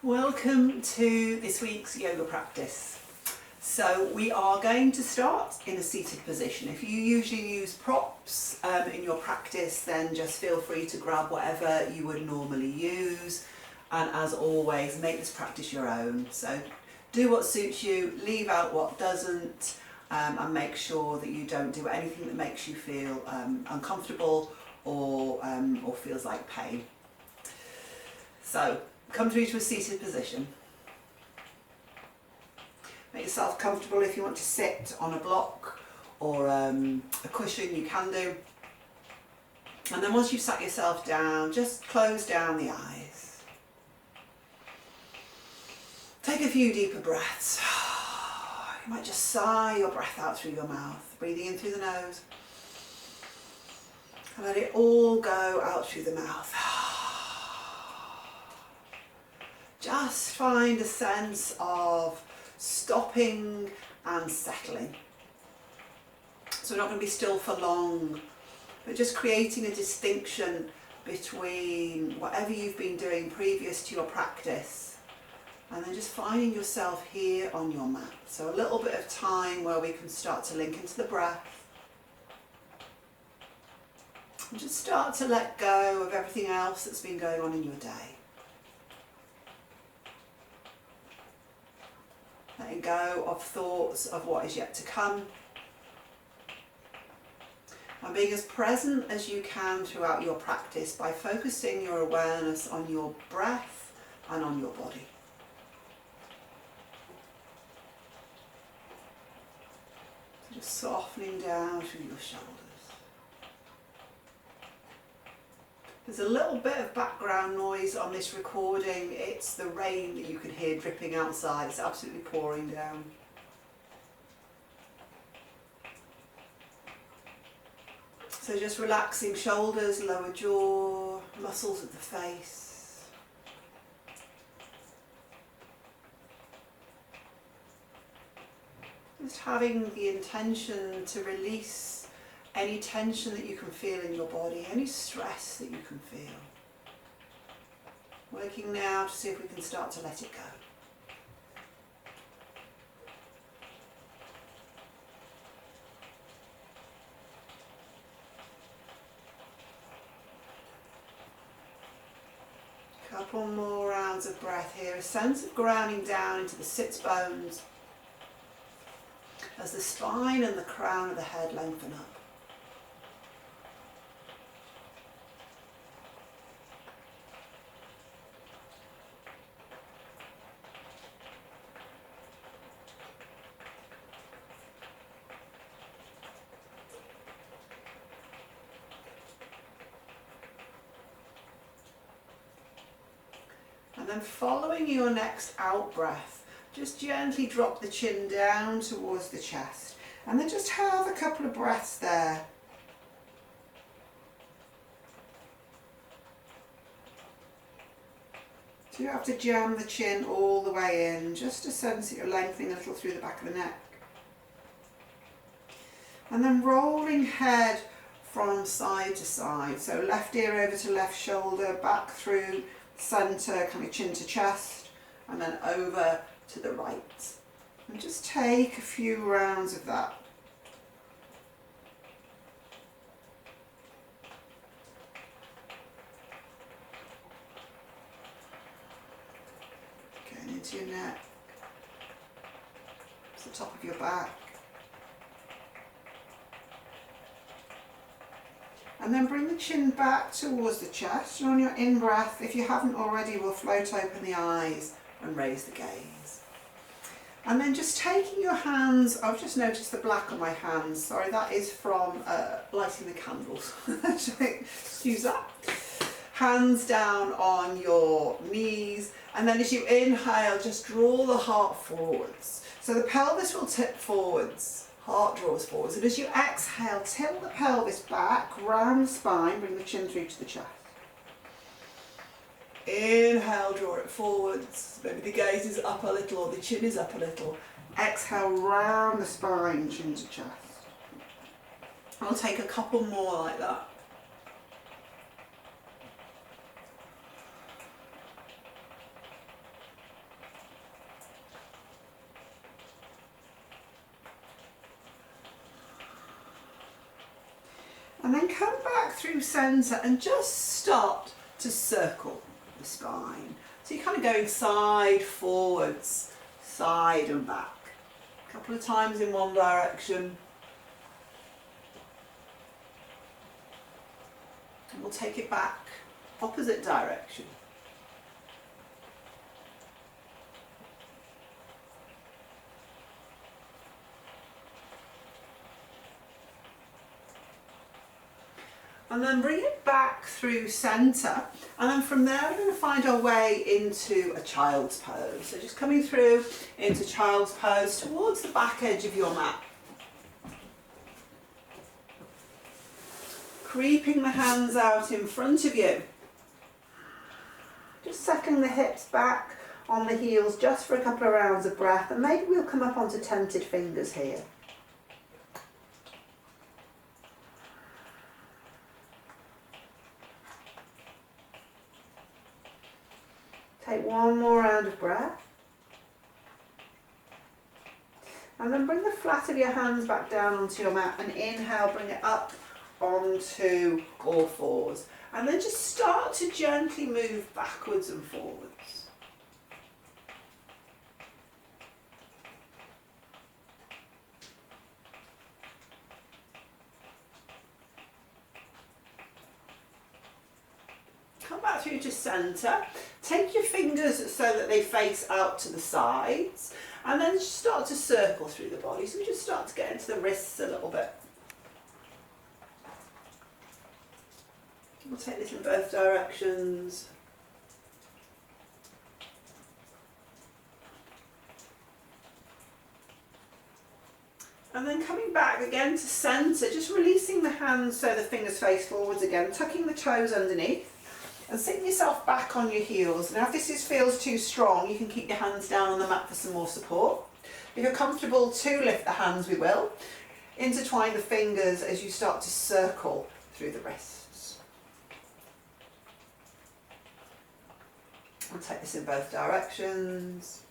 Welcome to this week's yoga practice. So we are going to start in a seated position. If you usually use props in your practice, then just feel free to grab whatever you would normally use. And as always, make this practice your own. So do what suits you, leave out what doesn't, and make sure that you don't do anything that makes you feel uncomfortable or feels like pain. So come through to a seated position. Make yourself comfortable. If you want to sit on a block or a cushion, you can do. And then once you've sat yourself down, just close down the eyes. Take a few deeper breaths. You might just sigh your breath out through your mouth, breathing in through the nose. And let it all go out through the mouth. Just find a sense of stopping and settling. So we're not going to be still for long, but just creating a distinction between whatever you've been doing previous to your practice and then just finding yourself here on your mat. So a little bit of time where we can start to link into the breath and just start to let go of everything else that's been going on in your day. Letting go of thoughts of what is yet to come. And being as present as you can throughout your practice by focusing your awareness on your breath and on your body. So just softening down through your shoulders. There's a little bit of background noise on this recording. It's the rain that you can hear dripping outside. It's absolutely pouring down. So just relaxing shoulders, lower jaw, muscles of the face. Just having the intention to release any tension that you can feel in your body, any stress that you can feel. Working now to see if we can start to let it go. Couple more rounds of breath here. A sense of grounding down into the sits bones as the spine and the crown of the head lengthen up. And then following your next out breath, just gently drop the chin down towards the chest. And then just have a couple of breaths there. So you have to jam the chin all the way in, just to sense that you're lengthening a little through the back of the neck. And then rolling head from side to side. So left ear over to left shoulder, back through centre, kind of chin to chest, and then over to the right. And just take a few rounds of that. Getting into your neck, to the top of your back. And then bring the chin back towards the chest, and on your in-breath, if you haven't already, we'll float open the eyes and raise the gaze. And then just taking your hands, I've just noticed the black on my hands, sorry, that is from lighting the candles, excuse that. Hands down on your knees, and then as you inhale, just draw the heart forwards. So the pelvis will tip forwards. Heart draws forwards, and as you exhale, tilt the pelvis back, round the spine, bring the chin through to the chest. Inhale, draw it forwards, maybe the gaze is up a little or the chin is up a little. Exhale, round the spine, chin to chest. I'll take a couple more like that. And then come back through centre and just start to circle the spine. So you're kind of going side, forwards, side and back. A couple of times in one direction. And we'll take it back, opposite direction. And then bring it back through centre, and then from there we're going to find our way into a child's pose. So just coming through into child's pose towards the back edge of your mat. Creeping the hands out in front of you. Just sucking the hips back on the heels just for a couple of rounds of breath, and maybe we'll come up onto tented fingers here. Take one more round of breath. And then bring the flat of your hands back down onto your mat and inhale, bring it up onto all fours. And then just start to gently move backwards and forwards. Come back through to centre. Take your fingers so that they face out to the sides, and then just start to circle through the body. So we just start to get into the wrists a little bit. We'll take this in both directions. And then coming back again to centre, just releasing the hands so the fingers face forwards again, tucking the toes underneath. And sitting yourself back on your heels. Now if this feels too strong, you can keep your hands down on the mat for some more support. If you're comfortable to lift the hands, we will. Intertwine the fingers as you start to circle through the wrists. I'll take this in both directions.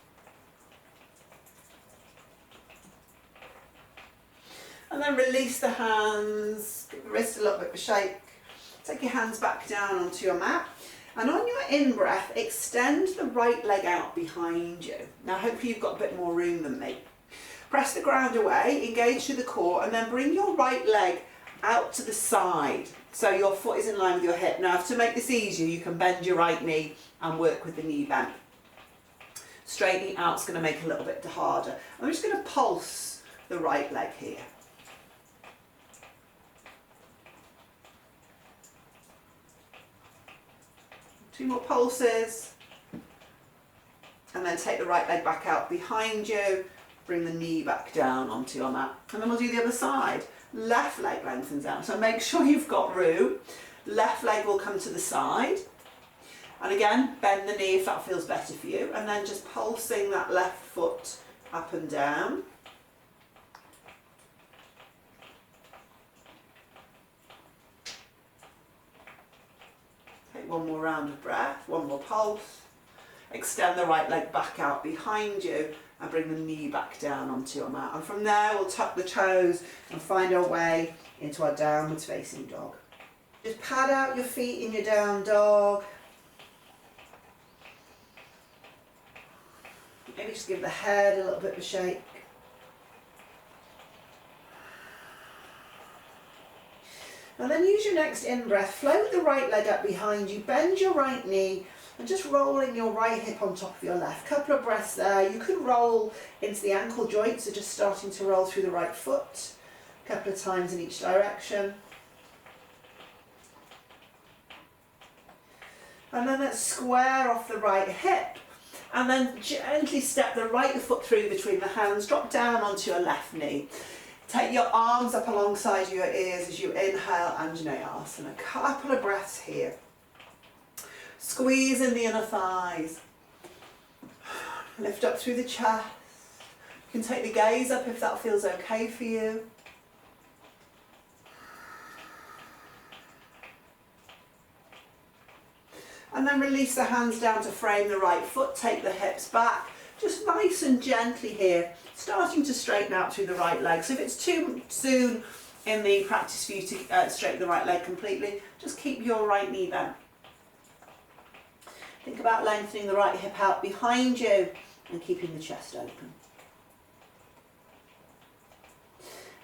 And then release the hands, give the wrist a little bit of a shake. Take your hands back down onto your mat, and on your in-breath, extend the right leg out behind you. Now hopefully you've got a bit more room than me. Press the ground away, engage through the core, and then bring your right leg out to the side, so your foot is in line with your hip. Now to make this easier, you can bend your right knee and work with the knee bent. Straightening out is going to make it a little bit harder. I'm just going to pulse the right leg here. Two more pulses, and then take the right leg back out behind you, bring the knee back down onto your mat, and then we'll do the other side. Left leg lengthens out, so make sure you've got room. Left leg will come to the side, and again bend the knee if that feels better for you, and then just pulsing that left foot up and down. One more round of breath, one more pulse. Extend the right leg back out behind you and bring the knee back down onto your mat. And from there we'll tuck the toes and find our way into our downwards facing dog. Just pad out your feet in your down dog. Maybe just give the head a little bit of a shake. And then use your next in-breath, float the right leg up behind you, bend your right knee and just rolling your right hip on top of your left. Couple of breaths there. You could roll into the ankle joint, so just starting to roll through the right foot, a couple of times in each direction. And then let's square off the right hip and then gently step the right foot through between the hands, drop down onto your left knee. Take your arms up alongside your ears as you inhale, Anjaneyasana. A couple of breaths here. Squeeze in the inner thighs. Lift up through the chest. You can take the gaze up if that feels okay for you. And then release the hands down to frame the right foot. Take the hips back. Just nice and gently here, starting to straighten out through the right leg. So if it's too soon in the practice for you to straighten the right leg completely, just keep your right knee bent. Think about lengthening the right hip out behind you and keeping the chest open.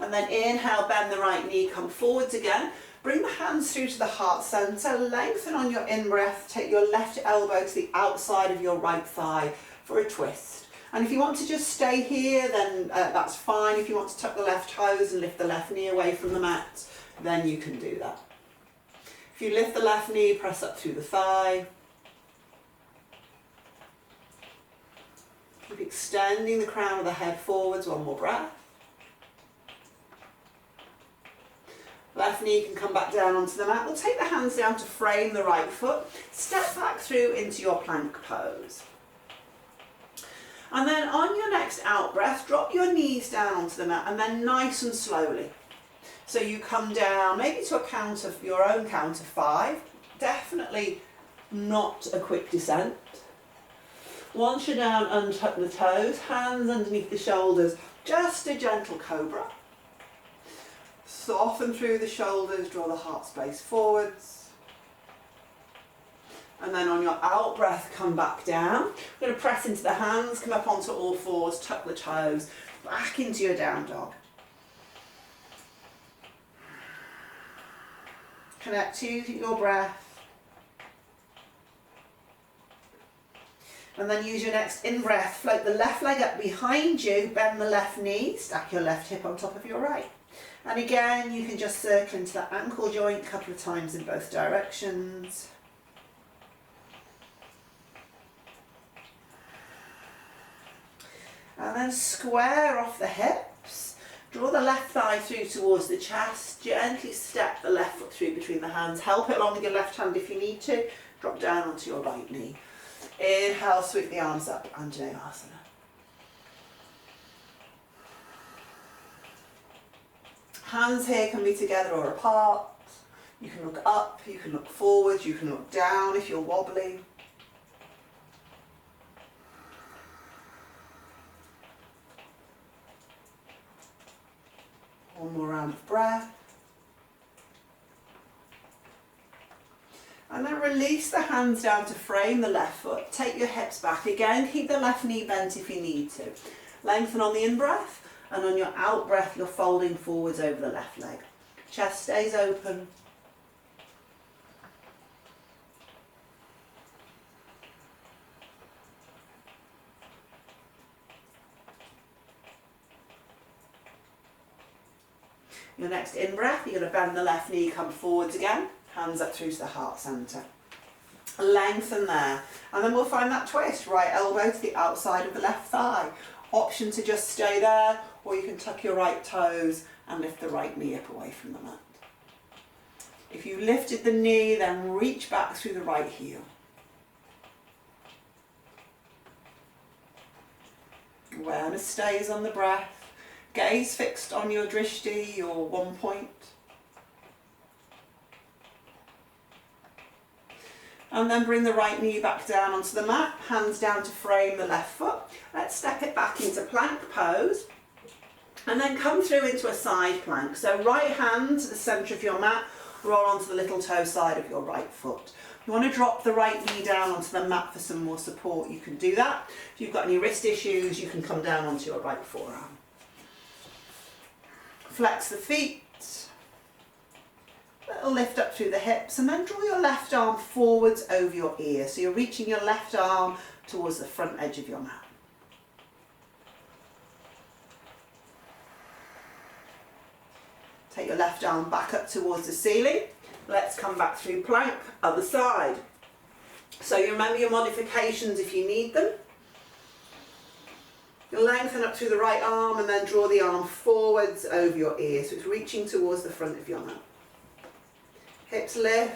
And then inhale, bend the right knee, come forwards again. Bring the hands through to the heart centre, lengthen on your in-breath, take your left elbow to the outside of your right thigh for a twist. And if you want to just stay here, then that's fine. If you want to tuck the left toes and lift the left knee away from the mat, then you can do that. If you lift the left knee, press up through the thigh. Keep extending the crown of the head forwards, one more breath. Left knee can come back down onto the mat. We'll take the hands down to frame the right foot. Step back through into your plank pose. And then on your next out breath, drop your knees down onto the mat and then nice and slowly. So you come down maybe to a count of your own count of 5. Definitely not a quick descent. Once you're down, untuck the toes, hands underneath the shoulders, just a gentle cobra. Soften through the shoulders, draw the heart space forwards. And then on your out breath, come back down. We're going to press into the hands, come up onto all fours, tuck the toes, back into your down dog. Connect to your breath. And then use your next in-breath, float the left leg up behind you, bend the left knee, stack your left hip on top of your right. And again, you can just circle into that ankle joint a couple of times in both directions. And then square off the hips. Draw the left thigh through towards the chest. Gently step the left foot through between the hands. Help it along with your left hand if you need to. Drop down onto your right knee. Inhale, sweep the arms up, Anjaneyasana. Hands here can be together or apart. You can look up, you can look forward, you can look down if you're wobbly. One more round of breath. And then release the hands down to frame the left foot. Take your hips back again. Keep the left knee bent if you need to. Lengthen on the in-breath, and on your out-breath you're folding forwards over the left leg. Chest stays open. Your next in-breath, you're going to bend the left knee, come forwards again. Hands up through to the heart centre. Lengthen there. And then we'll find that twist. Right elbow to the outside of the left thigh. Option to just stay there, or you can tuck your right toes and lift the right knee up away from the mat. If you lifted the knee, then reach back through the right heel. Awareness stays on the breath. Gaze fixed on your drishti, your 1 point. And then bring the right knee back down onto the mat, hands down to frame the left foot. Let's step it back into plank pose. And then come through into a side plank. So right hand to the centre of your mat, roll onto the little toe side of your right foot. You want to drop the right knee down onto the mat for some more support, you can do that. If you've got any wrist issues, you can come down onto your right forearm. Flex the feet. Little lift up through the hips, and then draw your left arm forwards over your ear. So you're reaching your left arm towards the front edge of your mat. Take your left arm back up towards the ceiling. Let's come back through plank, other side. So you remember your modifications if you need them. You'll lengthen up through the right arm and then draw the arm forwards over your ear. So it's reaching towards the front of your mat. Hips lift.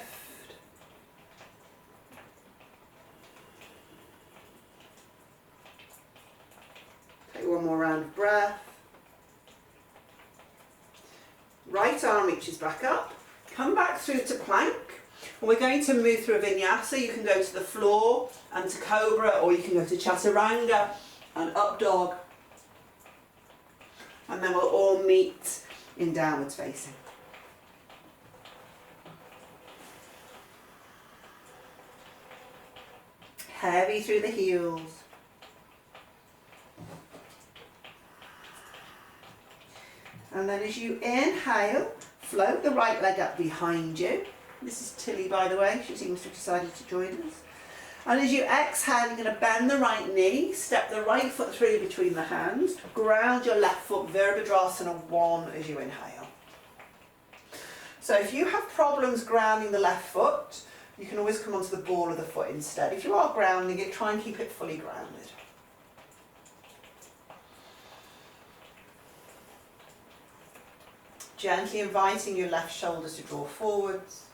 Take one more round of breath. Right arm reaches back up. Come back through to plank. And we're going to move through a vinyasa. You can go to the floor and to cobra, or you can go to chaturanga and up dog. And then we'll all meet in downwards facing. Heavy through the heels. And then as you inhale, float the right leg up behind you. This is Tilly, by the way. She seems to have decided to join us. And as you exhale, you're going to bend the right knee, step the right foot through between the hands, ground your left foot, Virabhadrasana 1 as you inhale. So if you have problems grounding the left foot, you can always come onto the ball of the foot instead. If you are grounding it, try and keep it fully grounded. Gently inviting your left shoulders to draw forwards.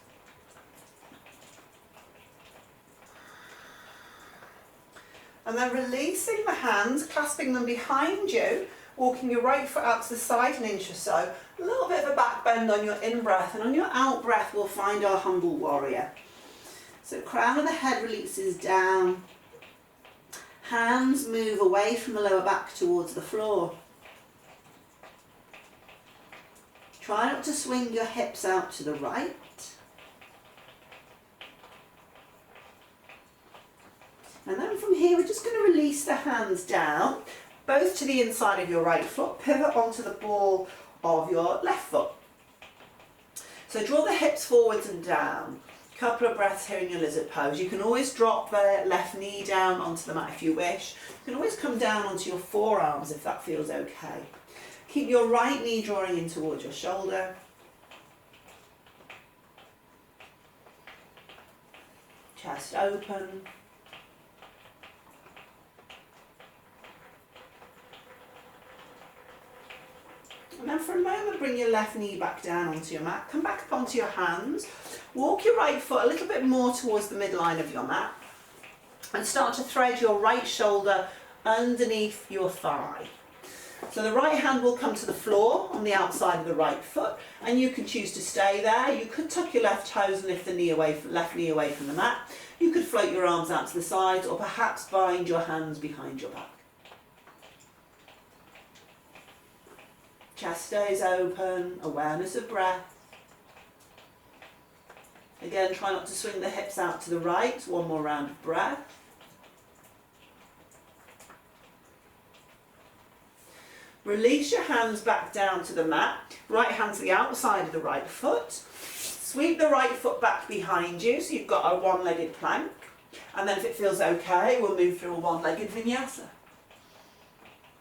And then releasing the hands, clasping them behind you, walking your right foot out to the side an inch or so. A little bit of a back bend on your in-breath, and on your out-breath we'll find our humble warrior. So crown of the head releases down. Hands move away from the lower back towards the floor. Try not to swing your hips out to the right. And then from here, we're just going to release the hands down, both to the inside of your right foot, pivot onto the ball of your left foot. So draw the hips forwards and down. Couple of breaths here in your lizard pose. You can always drop the left knee down onto the mat if you wish. You can always come down onto your forearms if that feels okay. Keep your right knee drawing in towards your shoulder. Chest open. And then for a moment, bring your left knee back down onto your mat. Come back up onto your hands. Walk your right foot a little bit more towards the midline of your mat. And start to thread your right shoulder underneath your thigh. So the right hand will come to the floor on the outside of the right foot. And you can choose to stay there. You could tuck your left toes and lift the knee away, left knee away from the mat. You could float your arms out to the sides, or perhaps bind your hands behind your back. Chest stays open, awareness of breath. Again, try not to swing the hips out to the right. One more round of breath. Release your hands back down to the mat. Right hand to the outside of the right foot. Sweep the right foot back behind you, so you've got a one-legged plank. And then if it feels okay, we'll move through a one-legged vinyasa.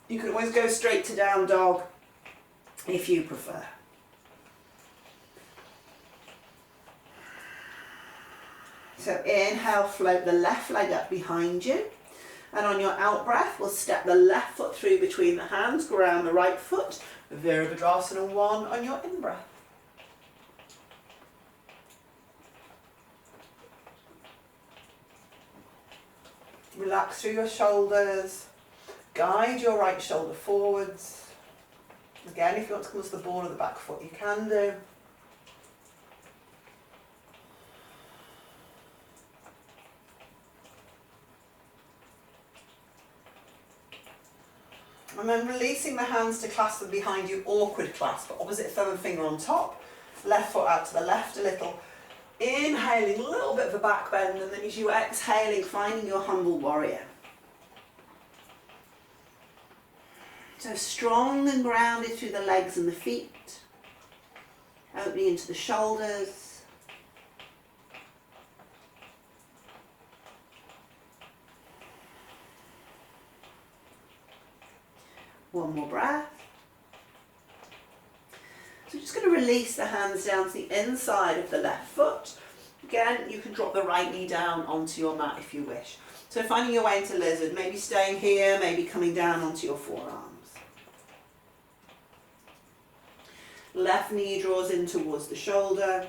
You can always go straight to down dog if you prefer. So inhale, float the left leg up behind you. And on your out breath, we'll step the left foot through between the hands, ground the right foot. Virabhadrasana 1 on your in breath. Relax through your shoulders. Guide your right shoulder forwards. Again, if you want to come to the ball of the back foot, you can do. And then releasing the hands to clasp them behind you, awkward clasp, opposite thumb and finger on top. Left foot out to the left a little. Inhaling, a little bit of a back bend, and then as you exhaling, finding your humble warrior. So strong and grounded through the legs and the feet. Opening into the shoulders. One more breath. So we're just going to release the hands down to the inside of the left foot. Again, you can drop the right knee down onto your mat if you wish. So finding your way into lizard, maybe staying here, maybe coming down onto your forearms. Left knee draws in towards the shoulder.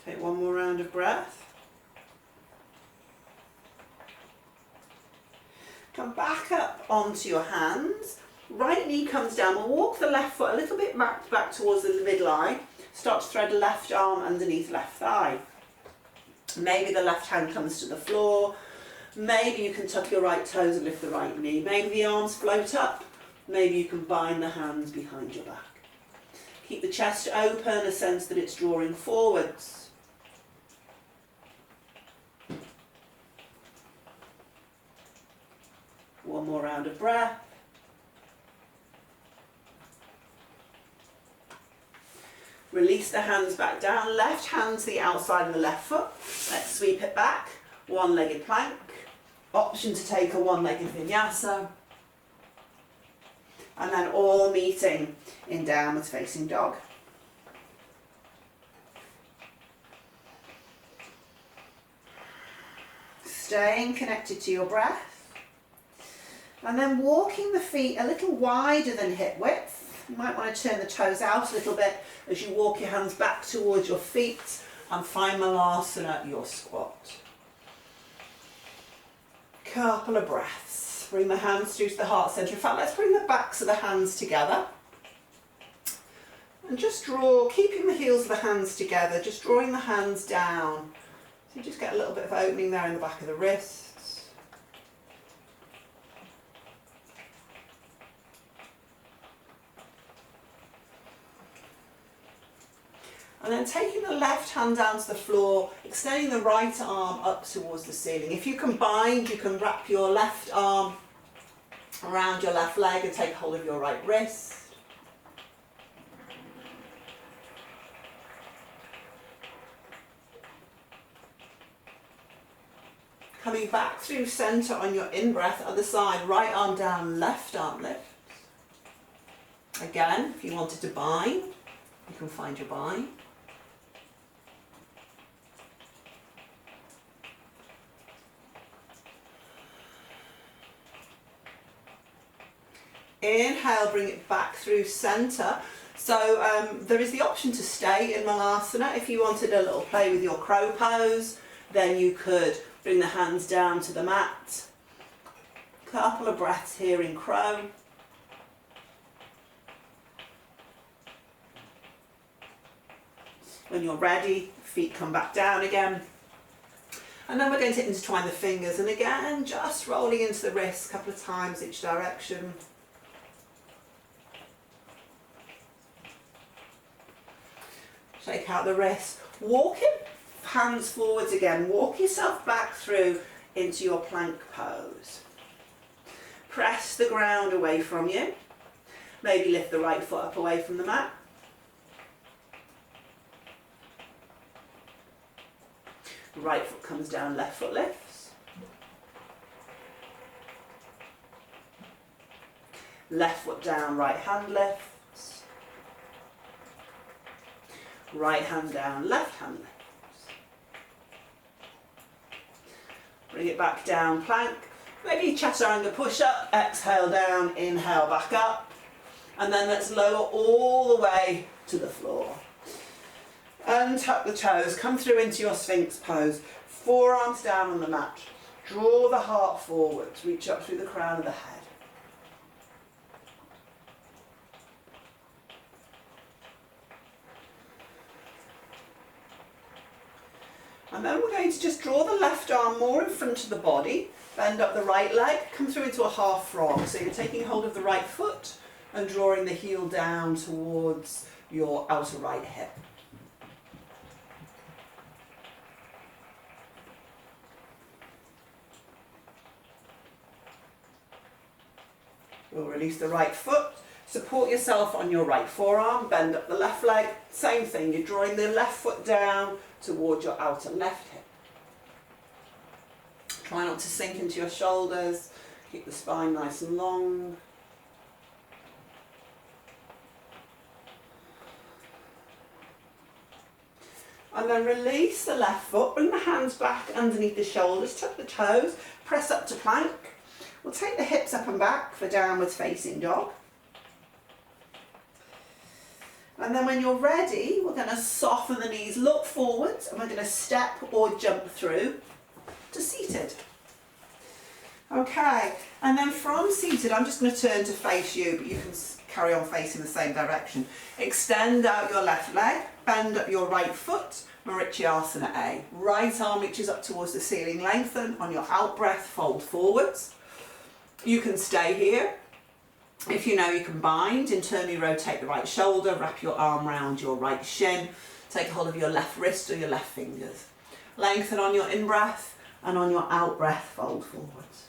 Take one more round of breath. Come back up onto your hands. Right knee comes down. We'll walk the left foot a little bit back towards the midline. Start to thread left arm underneath left thigh. Maybe the left hand comes to the floor. Maybe you can tuck your right toes and lift the right knee. Maybe the arms float up. Maybe you can bind the hands behind your back. Keep the chest open, a sense that it's drawing forwards. One more round of breath. Release the hands back down. Left hand to the outside of the left foot. Let's sweep it back. One-legged plank. Option to take a one-legged vinyasa. And then all meeting in downwards facing dog. Staying connected to your breath. And then walking the feet a little wider than hip width. You might want to turn the toes out a little bit as you walk your hands back towards your feet and find Malasana, your squat. Couple of breaths. Bring the hands through to the heart centre. In fact, let's bring the backs of the hands together. And just draw, keeping the heels of the hands together, just drawing the hands down. So you just get a little bit of opening there in the back of the wrists. And then taking the left hand down to the floor, extending the right arm up towards the ceiling. If you can bind, you can wrap your left arm around your left leg and take hold of your right wrist. Coming back through centre on your in-breath, other side, right arm down, left arm lifts. Again, if you wanted to bind, you can find your bind. Inhale, bring it back through centre. So there is the option to stay in Malasana. If you wanted a little play with your crow pose, then you could bring the hands down to the mat. Couple of breaths here in crow. When you're ready, feet come back down again. And then we're going to intertwine the fingers, and again, just rolling into the wrists a couple of times each direction. Shake out the wrists. Walking, hands forwards again. Walk yourself back through into your plank pose. Press the ground away from you. Maybe lift the right foot up away from the mat. Right foot comes down, left foot lifts. Left foot down, right hand lifts. Right hand down, left hand lifts. Bring it back down, plank. Maybe chaturanga push up, exhale down, inhale back up. And then let's lower all the way to the floor. Untuck the toes, come through into your Sphinx pose. Forearms down on the mat. Draw the heart forwards, reach up through the crown of the head. And then we're going to just draw the left arm more in front of the body, bend up the right leg, come through into a half frog. So you're taking hold of the right foot and drawing the heel down towards your outer right hip. We'll release the right foot, support yourself on your right forearm, bend up the left leg, same thing, you're drawing the left foot down towards your outer left hip. Try not to sink into your shoulders, keep the spine nice and long. And then release the left foot, bring the hands back underneath the shoulders, tuck the toes, press up to plank. We'll take the hips up and back for downwards facing dog. And then when you're ready, we're going to soften the knees, look forwards, and we're going to step or jump through to seated. Okay, and then from seated, I'm just going to turn to face you, but you can carry on facing the same direction. Extend out your left leg, bend up your right foot, Marichyasana A. Right arm reaches up towards the ceiling, lengthen. On your out breath, fold forwards. You can stay here. If you know you can bind, internally rotate the right shoulder, wrap your arm around your right shin, take hold of your left wrist or your left fingers. Lengthen on your in-breath, and on your out-breath, fold forwards.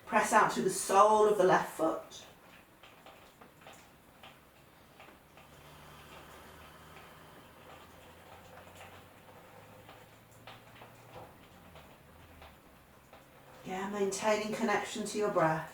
Press out through the sole of the left foot. Yeah, maintaining connection to your breath.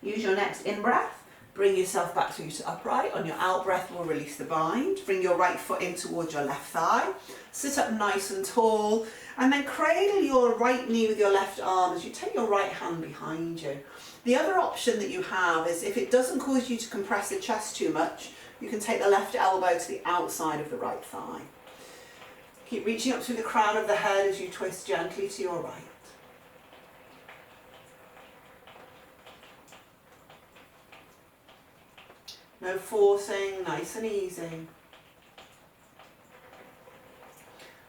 Use your next in-breath. Bring yourself back through to upright. On your out-breath, we'll release the bind. Bring your right foot in towards your left thigh. Sit up nice and tall. And then cradle your right knee with your left arm as you take your right hand behind you. The other option that you have is if it doesn't cause you to compress the chest too much, you can take the left elbow to the outside of the right thigh. Keep reaching up through the crown of the head as you twist gently to your right. No forcing, nice and easy.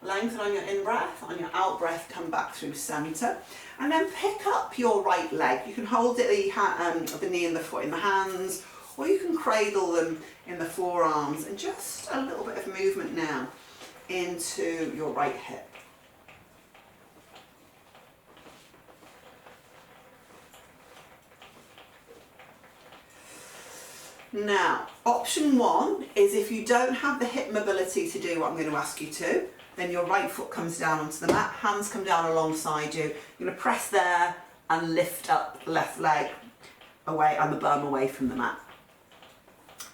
Lengthen on your in-breath, on your out-breath, come back through centre. And then pick up your right leg. You can hold it, the knee and the foot in the hands, or you can cradle them in the forearms. And just a little bit of movement now into your right hip. Now, option one is if you don't have the hip mobility to do what I'm going to ask you to, then your right foot comes down onto the mat, hands come down alongside you. You're going to press there and lift up the left leg away and the bum away from the mat.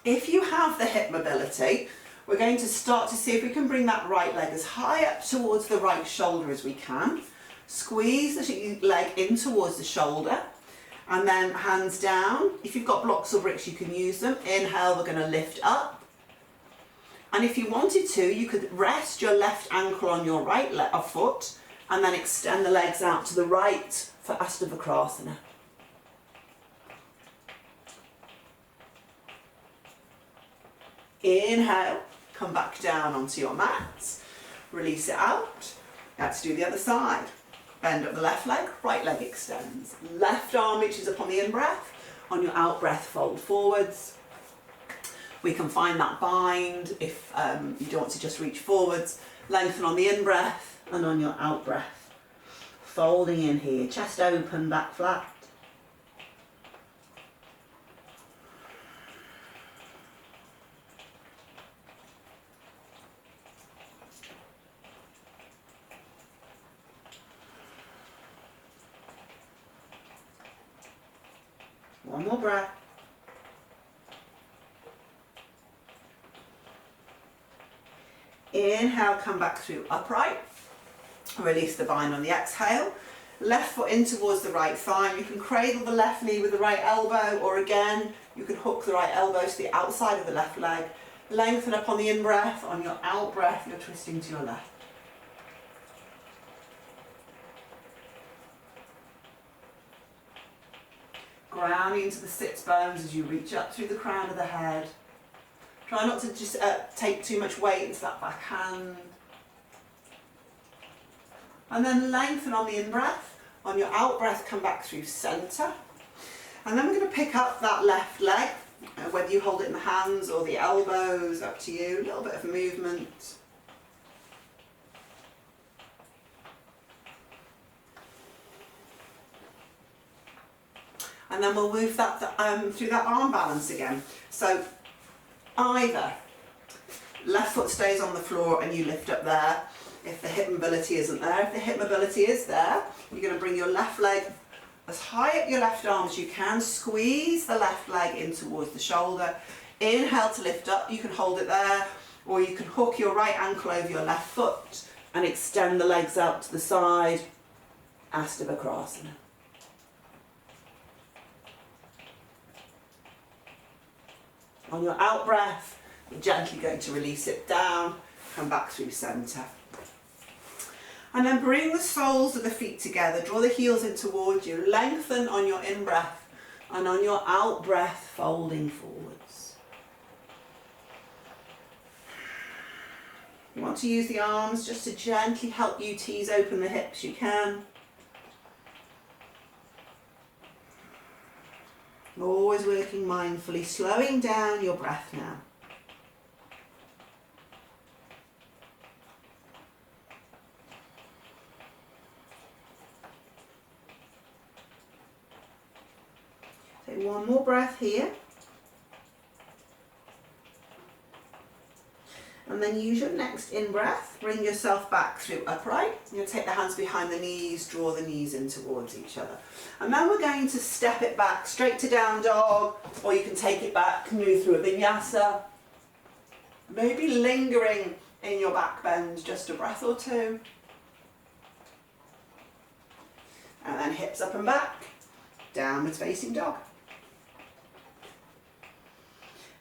If you have the hip mobility, we're going to start to see if we can bring that right leg as high up towards the right shoulder as we can. Squeeze the leg in towards the shoulder. And then hands down. If you've got blocks or bricks, you can use them. Inhale, we're going to lift up. And if you wanted to, you could rest your left ankle on your right foot and then extend the legs out to the right for Astavakrasana. Inhale, come back down onto your mat. Release it out. Let's do the other side. Bend up the left leg, right leg extends. Left arm reaches up on the in-breath. On your out-breath, fold forwards. We can find that bind if you don't want to just reach forwards. Lengthen on the in-breath and on your out-breath. Folding in here, chest open, back flat. One more breath. Inhale, come back through upright. Release the bind on the exhale. Left foot in towards the right thigh. You can cradle the left knee with the right elbow, or again, you can hook the right elbow to the outside of the left leg. Lengthen up on the in-breath. On your out-breath, you're twisting to your left. Grounding into the sits bones as you reach up through the crown of the head. Try not to just take too much weight into that back hand. And then lengthen on the in-breath. On your out-breath, come back through centre. And then we're going to pick up that left leg, whether you hold it in the hands or the elbows, up to you. A little bit of movement. And then we'll move that through that arm balance again. So either left foot stays on the floor and you lift up there if the hip mobility isn't there. If the hip mobility is there, you're going to bring your left leg as high up your left arm as you can. Squeeze the left leg in towards the shoulder. Inhale to lift up. You can hold it there, or you can hook your right ankle over your left foot and extend the legs out to the side. Astavakrasana. On your out breath, you're gently going to release it down come back through centre. And then bring the soles of the feet together, draw the heels in towards you, lengthen on your in-breath, and on your out-breath, folding forwards. You want to use the arms just to gently help you tease open the hips, you can. Always working mindfully, slowing down your breath now. Take one more breath here. And then use your next in-breath, bring yourself back through upright. You're going to take the hands behind the knees, draw the knees in towards each other. And then we're going to step it back straight to down dog, or you can take it back, move through a vinyasa. Maybe lingering in your back bend, just a breath or two. And then hips up and back, downwards facing dog.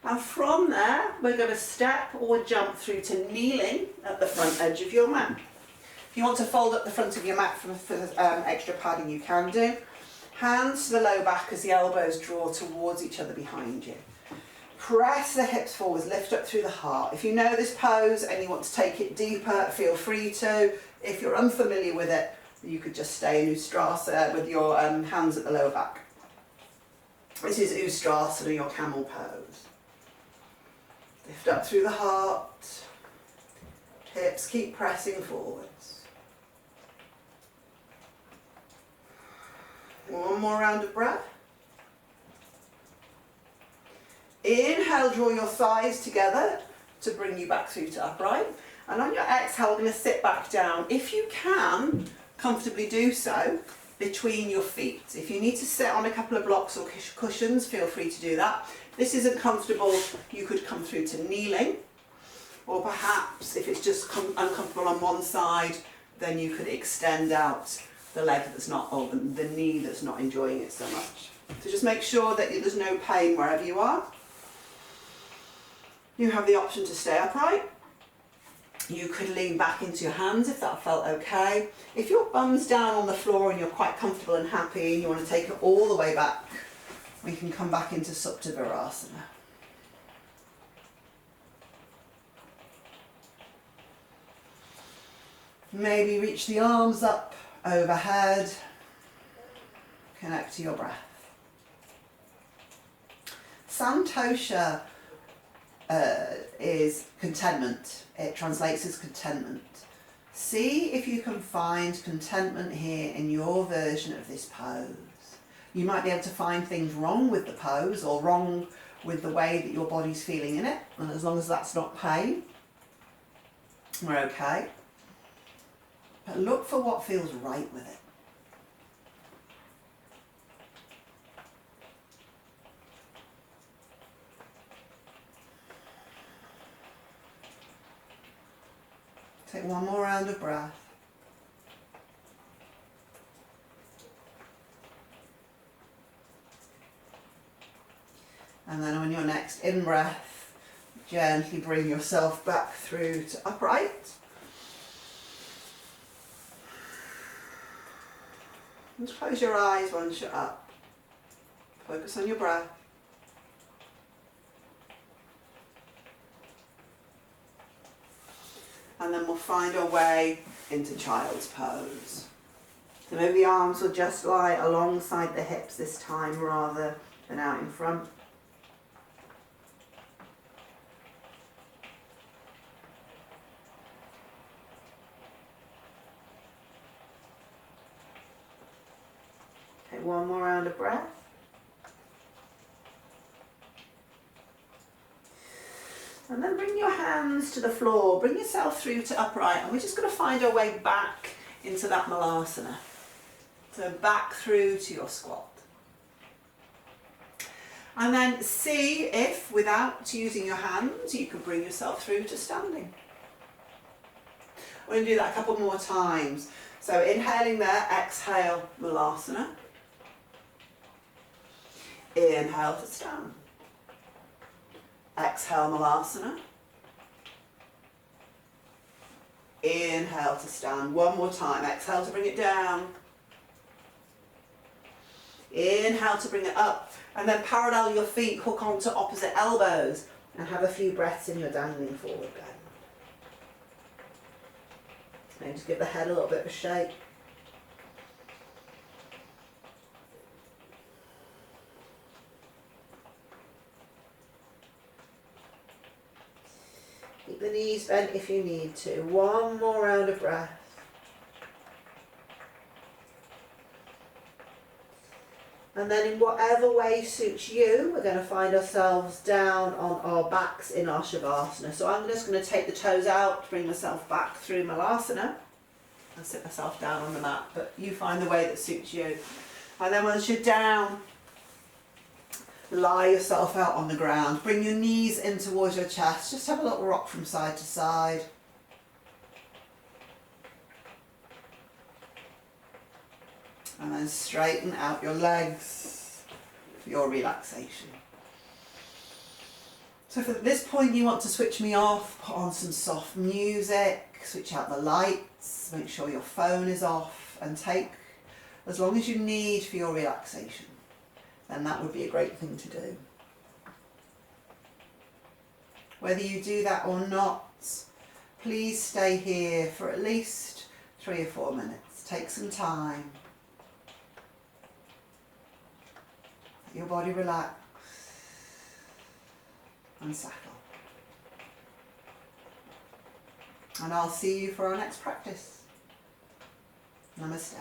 And from there, we're going to step or jump through to kneeling at the front edge of your mat. If you want to fold up the front of your mat for extra padding, you can do. Hands to the low back as the elbows draw towards each other behind you. Press the hips forwards, lift up through the heart. If you know this pose and you want to take it deeper, feel free to. If you're unfamiliar with it, you could just stay in Ustrasana with your hands at the lower back. This is Ustrasana, your Camel Pose. Lift up through the heart, hips keep pressing forwards. One more round of breath. Inhale, draw your thighs together to bring you back through to upright. And on your exhale, we're going to sit back down. If you can, comfortably do so between your feet. If you need to sit on a couple of blocks or cushions, feel free to do that. This isn't comfortable, you could come through to kneeling, or perhaps if it's just uncomfortable on one side, then you could extend out the leg that's not, or the knee that's not enjoying it so much. So just make sure that there's no pain wherever you are. You have the option to stay upright. You could lean back into your hands if that felt okay. If your bum's down on the floor and you're quite comfortable and happy and you want to take it all the way back, we can come back into Astavakrasana. Maybe reach the arms up overhead. Connect to your breath. Santosha is contentment. It translates as contentment. See if you can find contentment here in your version of this pose. You might be able to find things wrong with the pose or wrong with the way that your body's feeling in it. And as long as that's not pain, we're okay. But look for what feels right with it. Take one more round of breath. And then on your next in-breath, gently bring yourself back through to upright. Just close your eyes once you're up. Focus on your breath. And then we'll find our way into Child's Pose. So maybe the arms will just lie alongside the hips this time rather than out in front. Take one more round of breath. And then bring your hands to the floor, bring yourself through to upright, and we're just going to find our way back into that Malasana. So back through to your squat. And then see if, without using your hands, you can bring yourself through to standing. We're going to do that a couple more times. So inhaling there, exhale, Malasana. Inhale to stand. Exhale, Malasana. inhale to stand. One more time. Exhale to bring it down. Inhale to bring it up. And then parallel your feet, hook onto opposite elbows. And have a few breaths in your dangling forward bend. And just give the head a little bit of a shake. Keep the knees bent if you need to. One more round of breath. And then in whatever way suits you, we're going to find ourselves down on our backs in our Shavasana. So I'm just going to take the toes out, bring myself back through Malasana and sit myself down on the mat. But you find the way that suits you. And then once you're down, lie yourself out on the ground. Bring your knees in towards your chest. Just have a little rock from side to side. And then straighten out your legs for your relaxation. So for this point you want to switch me off, put on some soft music, switch out the lights, make sure your phone is off, and take as long as you need for your relaxation. Then that would be a great thing to do. Whether you do that or not, please stay here for at least 3 or 4 minutes. Take some time. Let your body relax and settle. And I'll see you for our next practice. Namaste.